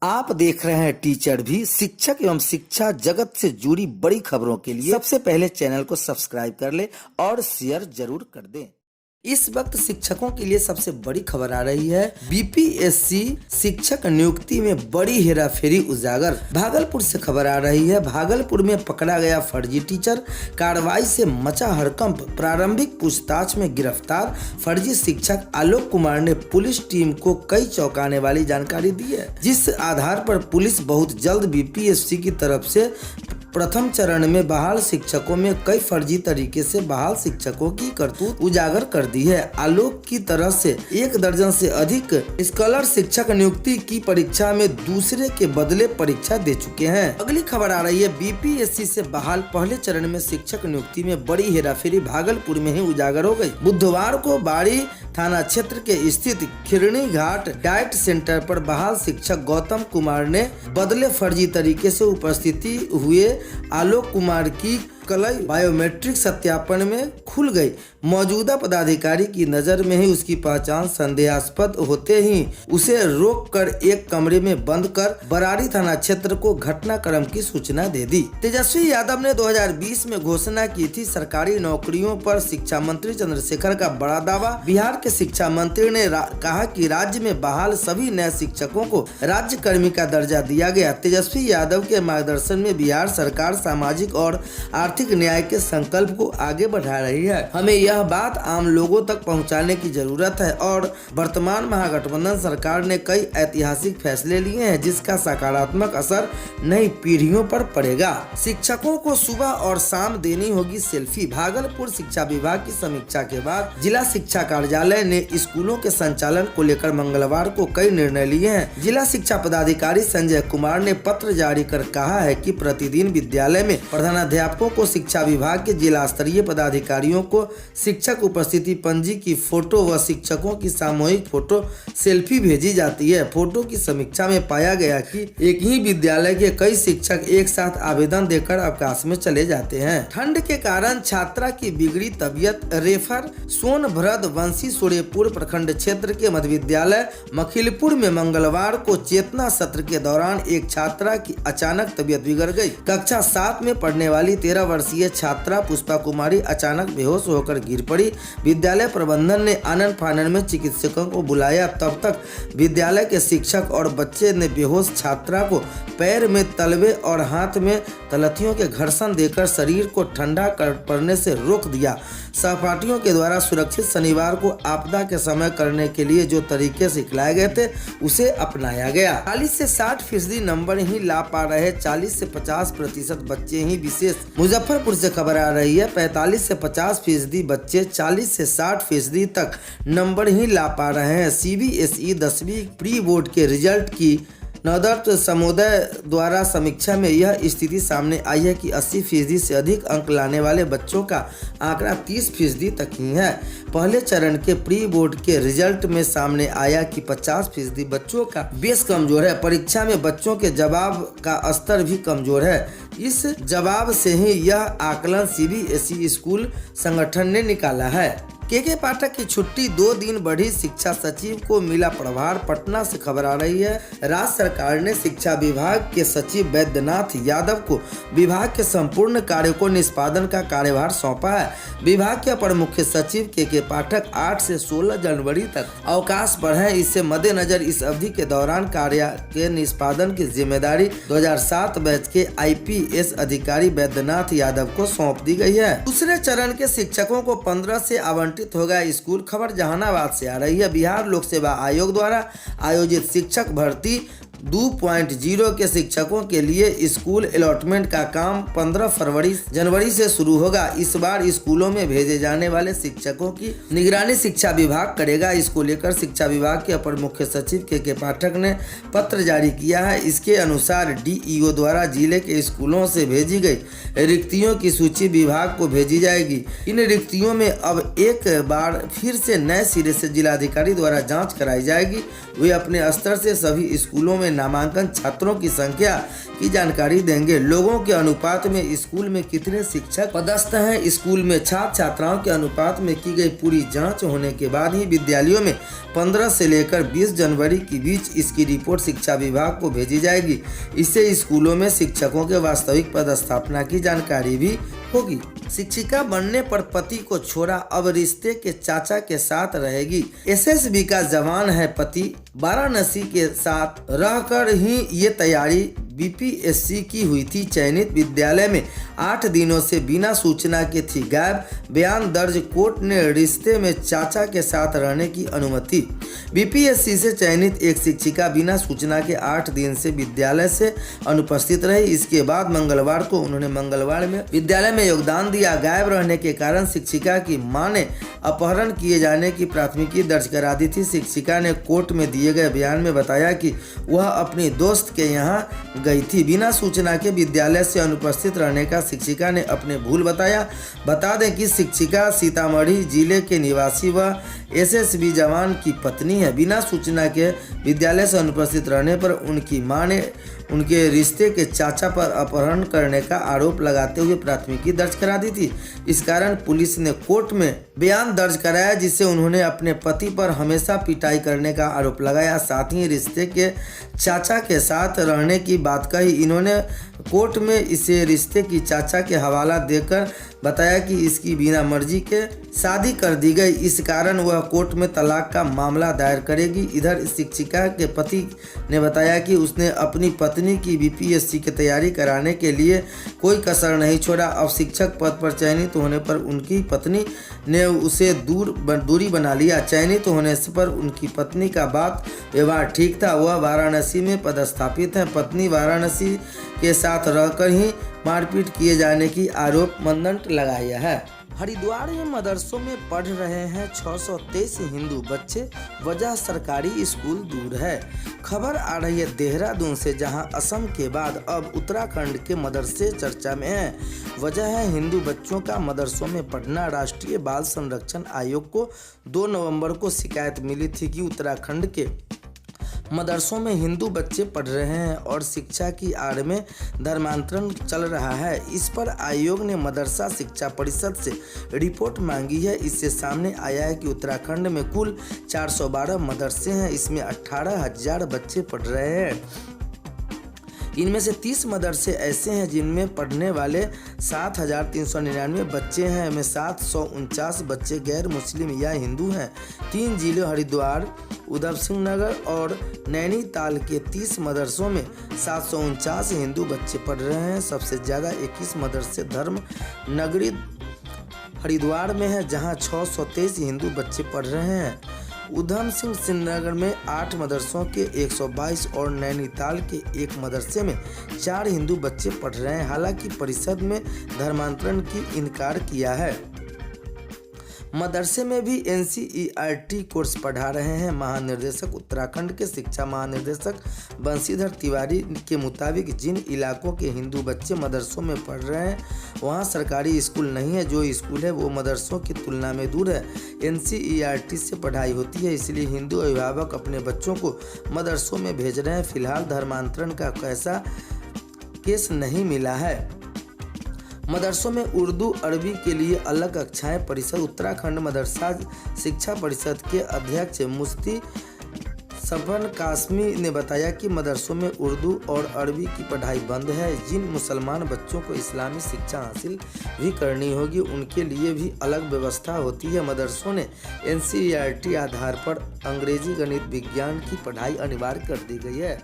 आप देख रहे हैं टीचर भी। शिक्षक एवं शिक्षा जगत से जुड़ी बड़ी खबरों के लिए सबसे पहले चैनल को सब्सक्राइब कर ले और शेयर जरूर कर दें। इस वक्त शिक्षकों के लिए सबसे बड़ी खबर आ रही है। बीपीएससी शिक्षक नियुक्ति में बड़ी हेराफेरी उजागर। भागलपुर से खबर आ रही है। भागलपुर में पकड़ा गया फर्जी टीचर, कार्रवाई से मचा हड़कंप। प्रारंभिक पूछताछ में गिरफ्तार फर्जी शिक्षक आलोक कुमार ने पुलिस टीम को कई चौंकाने वाली जानकारी दी है, जिस आधार पर पुलिस बहुत जल्द बीपीएससी की तरफ से प्रथम चरण में बहाल शिक्षकों में कई फर्जी तरीके से बहाल शिक्षकों की करतूत उजागर कर दी है। आलोक की तरह से 1 दर्जन से अधिक स्कॉलर शिक्षक नियुक्ति की परीक्षा में दूसरे के बदले परीक्षा दे चुके हैं। अगली खबर आ रही है। बीपीएससी से बहाल पहले चरण में शिक्षक नियुक्ति में बड़ी हेराफेरी भागलपुर में ही उजागर हो गई। बुधवार को बाड़ी थाना क्षेत्र के स्थित खिरनी घाट डाइट सेंटर पर बहाल शिक्षक गौतम कुमार ने बदले फर्जी तरीके से उपस्थिति हुए आलोक कुमार की कलई बायोमेट्रिक सत्यापन में खुल गई। मौजूदा पदाधिकारी की नजर में ही उसकी पहचान संदेहास्पद होते ही उसे रोककर एक कमरे में बंद कर बराड़ी थाना क्षेत्र को घटनाक्रम की सूचना दे दी। तेजस्वी यादव ने 2020 में घोषणा की थी सरकारी नौकरियों पर शिक्षा मंत्री चंद्रशेखर का बड़ा दावा। बिहार के शिक्षा मंत्री ने कहा कि राज्य में बहाल सभी नए शिक्षकों को राज्य कर्मी का दर्जा दिया गया। तेजस्वी यादव के मार्गदर्शन में बिहार सरकार सामाजिक और आर्थिक न्याय के संकल्प को आगे बढ़ा रही है। हमें यह बात आम लोगों तक पहुंचाने की जरूरत है और वर्तमान महागठबंधन सरकार ने कई ऐतिहासिक फैसले लिए हैं, जिसका सकारात्मक असर नई पीढ़ियों पर पड़ेगा। शिक्षकों को सुबह और शाम देनी होगी सेल्फी। भागलपुर शिक्षा विभाग की समीक्षा के बाद जिला शिक्षा कार्यालय ने स्कूलों के संचालन को लेकर मंगलवार को कई निर्णय लिए हैं। जिला शिक्षा पदाधिकारी संजय कुमार ने पत्र जारी कर कहा है कि प्रतिदिन विद्यालय में प्रधानाध्यापकों को शिक्षा विभाग के जिला स्तरीय पदाधिकारियों को शिक्षक उपस्थिति पंजी की फोटो व शिक्षकों की सामूहिक फोटो सेल्फी भेजी जाती है। फोटो की समीक्षा में पाया गया कि एक ही विद्यालय के कई शिक्षक एक साथ आवेदन देकर अवकाश में चले जाते हैं। ठंड के कारण छात्रा की बिगड़ी तबीयत। रेफर सोनभद्र वंशी सूर्यपुर प्रखंड क्षेत्र के मध्य विद्यालय मखिलपुर में मंगलवार को चेतना सत्र के दौरान एक छात्रा की अचानक तबीयत बिगड़ गई। कक्षा 7 में पढ़ने वाली 13 वर्षीय छात्रा पुष्पा कुमारी अचानक बेहोश होकर गिर पड़ी। विद्यालय प्रबंधन ने आनन फानन में चिकित्सकों को बुलाया। तब तक विद्यालय के शिक्षक और बच्चे ने बेहोश छात्रा को पैर में तलवे और हाथ में तलथियों के घर्षण देकर शरीर को ठंडा कर पड़ने से रोक दिया। सहपाठियों के द्वारा सुरक्षित शनिवार को आपदा के समय करने के लिए जो तरीके सिखलाए गए थे उसे अपनाया गया। 40 से 60% नंबर ही ला पा रहे 40 से 50% बच्चे ही विशेष। मुजफ्फरपुर से खबर आ रही है। 45 से 50% बच्चे 40 से 60% तक नंबर ही ला पा रहे हैं। सीबीएसई 10वीं प्री बोर्ड के रिजल्ट की नवोदय समुदाय द्वारा समीक्षा में यह स्थिति सामने आई है कि 80% से अधिक अंक लाने वाले बच्चों का आंकड़ा 30% तक ही है। पहले चरण के प्री बोर्ड के रिजल्ट में सामने आया कि 50% बच्चों का बेस कमजोर है। परीक्षा में बच्चों के जवाब का स्तर भी कमजोर है। इस जवाब से ही यह आकलन सीबीएसई स्कूल संगठन ने निकाला है। के पाठक की छुट्टी 2 दिन बढ़ी। शिक्षा सचिव को मिला प्रभार। पटना से खबर आ रही है। राज्य सरकार ने शिक्षा विभाग के सचिव वैद्यनाथ यादव को विभाग के संपूर्ण कार्यों को निष्पादन का कार्यभार सौंपा है। विभाग के अपर मुख्य सचिव के पाठक 8 से 16 जनवरी तक अवकाश पर हैं। इससे मद्देनजर इस अवधि के दौरान कार्य के निष्पादन की जिम्मेदारी 2007 बैच के IPS अधिकारी वैद्यनाथ यादव को सौंप दी गई है। दूसरे चरण के शिक्षकों को 15 से आवंटित होगा स्कूल। खबर जहानाबाद से आ रही है। बिहार लोक सेवा आयोग द्वारा आयोजित शिक्षक भर्ती 2.0 के शिक्षकों के लिए स्कूल अलॉटमेंट का काम 15 जनवरी से शुरू होगा। इस बार स्कूलों में भेजे जाने वाले शिक्षकों की निगरानी शिक्षा विभाग करेगा। इसको लेकर शिक्षा विभाग के अपर मुख्य सचिव के पाठक ने पत्र जारी किया है। इसके अनुसार DEO द्वारा जिले के स्कूलों से भेजी गई रिक्तियों की सूची विभाग को भेजी जाएगी। इन रिक्तियों में अब एक बार फिर से नए सिरे से जिलाधिकारी द्वारा जाँच कराई जाएगी। वे अपने स्तर से सभी स्कूलों में में नामांकन छात्रों की संख्या की जानकारी देंगे। लोगों के अनुपात में स्कूल में कितने शिक्षक पदस्थ हैं। स्कूल में छात्र छात्राओं के अनुपात में की गई पूरी जांच होने के बाद ही विद्यालयों में 15 से लेकर 20 जनवरी के बीच इसकी रिपोर्ट शिक्षा विभाग को भेजी जाएगी। इससे स्कूलों में शिक्षकों के वास्तविक पदस्थापना की जानकारी भी होगी। शिक्षिका बनने पर पति को छोड़ा, अब रिश्ते के चाचा के साथ रहेगी। एसएसबी का जवान है पति, वाराणसी के साथ रहकर ही ये तैयारी बीपीएससी की हुई थी। चयनित विद्यालय में 8 दिनों से बिना सूचना के थी गायब। बयान दर्ज, कोर्ट ने रिश्ते में चाचा के साथ रहने की अनुमति। बीपीएससी से चयनित एक शिक्षिका बिना सूचना के 8 दिन से विद्यालय से अनुपस्थित रही। इसके बाद मंगलवार को उन्होंने मंगलवार में विद्यालय में योगदान दिया। गायब रहने के कारण शिक्षिका की मां ने अपहरण किए जाने की प्राथमिकी दर्ज करा दी थी। शिक्षिका ने कोर्ट में दिए गए बयान में बताया कि वह अपनी दोस्त के यहाँ गई थी। बिना सूचना के विद्यालय से अनुपस्थित रहने का शिक्षिका ने अपने भूल बताया। बता दें कि शिक्षिका सीतामढ़ी जिले के निवासी व एसएसबी जवान की पत्नी है। बिना सूचना के विद्यालय से अनुपस्थित रहने पर उनकी मां ने उनके रिश्ते के चाचा पर अपहरण करने का आरोप लगाते हुए प्राथमिकी दर्ज करा दी थी। इस कारण पुलिस ने कोर्ट में बयान दर्ज कराया, जिससे उन्होंने अपने पति पर हमेशा पिटाई करने का आरोप लगाया। साथ ही रिश्ते के चाचा के साथ रहने की बात कही। इन्होंने कोर्ट में इसे रिश्ते की चाचा के हवाला देकर बताया कि इसकी बिना मर्जी के शादी कर दी गई, इस कारण वह कोर्ट में तलाक का मामला दायर करेगी। इधर शिक्षिका के पति ने बताया कि उसने अपनी पत्नी की बीपीएससी की तैयारी कराने के लिए कोई कसर नहीं छोड़ा। अब शिक्षक पद पर चयनित होने पर उनकी पत्नी ने उसे दूरी बना लिया। चयनित होने पर उनकी पत्नी का बात व्यवहार ठीक था। वह वाराणसी में पदस्थापित है। पत्नी वाराणसी के साथ रहकर ही मारपीट किए जाने की आरोप मंदन लगाया है। हरिद्वार में मदरसों में पढ़ रहे हैं 623 हिंदू बच्चे, वजह सरकारी स्कूल दूर है। खबर आ रही है देहरादून से, जहां असम के बाद अब उत्तराखंड के मदरसे चर्चा में हैं। वजह है हिंदू बच्चों का मदरसों में पढ़ना। राष्ट्रीय बाल संरक्षण आयोग को 2 नवंबर को शिकायत मिली थी कि उत्तराखंड के मदरसों में हिंदू बच्चे पढ़ रहे हैं और शिक्षा की आड़ में धर्मांतरण चल रहा है। इस पर आयोग ने मदरसा शिक्षा परिषद से रिपोर्ट मांगी है। इससे सामने आया है कि उत्तराखंड में कुल 412 मदरसे हैं। इसमें 18,000 बच्चे पढ़ रहे हैं। इनमें से 30 मदरसे ऐसे हैं जिनमें पढ़ने वाले 7,399 बच्चे हैं। इनमें 749 बच्चे गैर मुस्लिम या हिंदू हैं। 3 जिले हरिद्वार, उधम सिंह नगर और नैनीताल के 30 मदरसों में 749 हिंदू बच्चे पढ़ रहे हैं। सबसे ज़्यादा 21 मदरसे धर्म नगरी हरिद्वार में है, जहां 623 हिंदू बच्चे पढ़ रहे हैं। उधम सिंह नगर में 8 मदरसों के 122 और नैनीताल के 1 मदरसे में 4 हिंदू बच्चे पढ़ रहे हैं। हालांकि परिषद में धर्मांतरण की इनकार किया है। मदरसे में भी एनसीईआरटी कोर्स पढ़ा रहे हैं। महानिदेशक उत्तराखंड के शिक्षा महानिदेशक बंशीधर तिवारी के मुताबिक जिन इलाकों के हिंदू बच्चे मदरसों में पढ़ रहे हैं वहां सरकारी स्कूल नहीं है। जो स्कूल है वो मदरसों की तुलना में दूर है। एनसीईआरटी से पढ़ाई होती है, इसलिए हिंदू अभिभावक अपने बच्चों को मदरसों में भेज रहे हैं। फिलहाल धर्मांतरण का कैसा केस नहीं मिला है। मदरसों में उर्दू अरबी के लिए अलग कक्षाएं। परिषद उत्तराखंड मदरसा शिक्षा परिषद के अध्यक्ष मुफ्ती सफन कासमी ने बताया कि मदरसों में उर्दू और अरबी की पढ़ाई बंद है। जिन मुसलमान बच्चों को इस्लामी शिक्षा हासिल भी करनी होगी उनके लिए भी अलग व्यवस्था होती है। मदरसों ने एनसीईआरटी आधार पर अंग्रेजी, गणित, विज्ञान की पढ़ाई अनिवार्य कर दी गई है।